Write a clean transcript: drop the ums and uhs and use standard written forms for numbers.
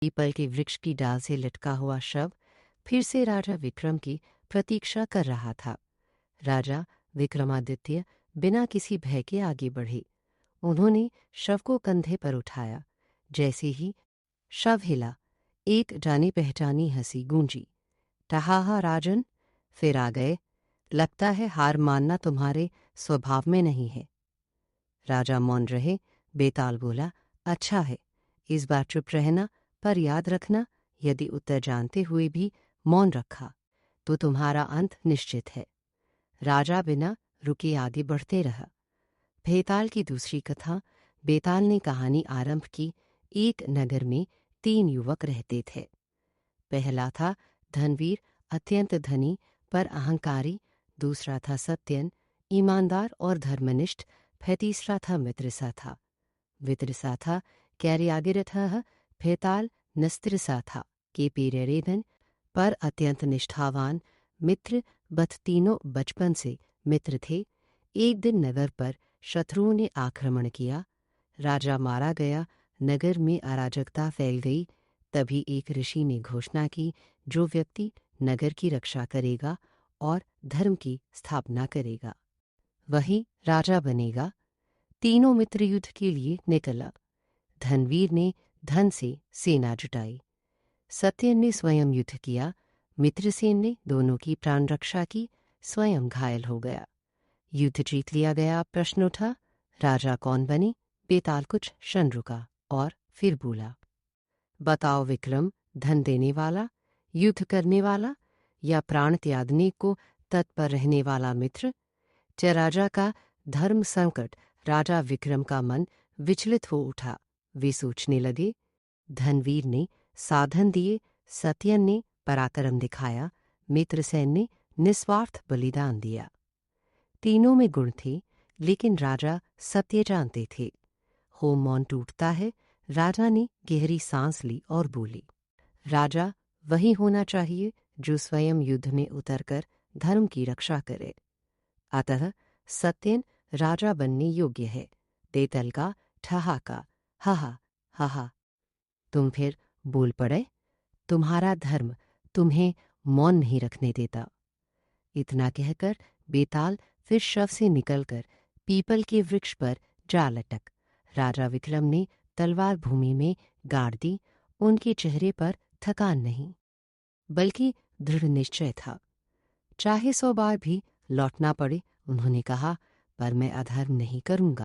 People के वृक्ष की डाल से लटका हुआ शव फिर से राजा विक्रम की प्रतीक्षा कर रहा था। राजा विक्रमादित्य बिना किसी भय के आगे बढ़े। उन्होंने शव को कंधे पर उठाया। जैसे ही शव हिला, एक जानी पहचानी हंसी गूंजी। टहाहा राजन, फिर आ गए। लगता है हार मानना तुम्हारे स्वभाव में नहीं है। राजा मौन रहे। बेताल बोला, अच्छा है, इस बार चुप रहना, पर याद रखना, यदि उत्तर जानते हुए भी मौन रखा तो तुम्हारा अंत निश्चित है। राजा बिना रुके आगे बढ़ते रहा। बेताल की दूसरी कथा। बेताल ने कहानी आरंभ की। एक नगर में 3 युवक रहते थे। पहला था धनवीर, अत्यंत धनी पर अहंकारी। दूसरा था सत्यन, ईमानदार और धर्मनिष्ठ। फिर तीसरा था मित्रसा था। वित्रसा था कैरियागिरथ। बेताल नस्त्रसा था के पेरेरेदन पर अत्यंत निष्ठावान। मित्र बथ तीनों बचपन से मित्र थे। एक दिन नगर पर शत्रुओं ने आक्रमण किया। राजा मारा गया। नगर में अराजकता फैल गई। तभी एक ऋषि ने घोषणा की, जो व्यक्ति नगर की रक्षा करेगा और धर्म की स्थापना करेगा, वही राजा बनेगा। तीनों मित्र युद्ध के लिए निकला। धनवीर ने धन से सेना जुटाई। सत्यन ने स्वयं युद्ध किया। मित्रसेन ने दोनों की प्राण रक्षा की। स्वयं घायल हो गया। युद्ध जीत लिया गया। प्रश्न उठा, राजा कौन बने? बेताल कुछ क्षण रुका और फिर बोला, बताओ विक्रम, धन देने वाला, युद्ध करने वाला, या प्राण त्यागने को तत्पर रहने वाला मित्र? च राजा का धर्म संकट। राजा विक्रम का मन विचलित हो उठा। वे सोचने लगे। धनवीर ने साधन दिए, सत्यन ने पराक्रम दिखाया, मित्रसेन ने निस्वार्थ बलिदान दिया। तीनों में गुण थे, लेकिन राजा सत्य जानते थे। हो मौन टूटता है। राजा ने गहरी सांस ली और बोली, राजा वही होना चाहिए जो स्वयं युद्ध में उतरकर धर्म की रक्षा करे। अतः सत्यन राजा बनने योग्य है। देतल का ठहाका, हाहा हाहा। तुम फिर बोल पड़े। तुम्हारा धर्म तुम्हें मौन नहीं रखने देता। इतना कहकर बेताल फिर शव से निकलकर पीपल के वृक्ष पर जा लटक। राजा विक्रम ने तलवार भूमि में गाड़ दी। उनके चेहरे पर थकान नहीं, बल्कि दृढ़ निश्चय था। चाहे 100 बार भी लौटना पड़े, उन्होंने कहा, पर मैं अधर्म नहीं करूंगा।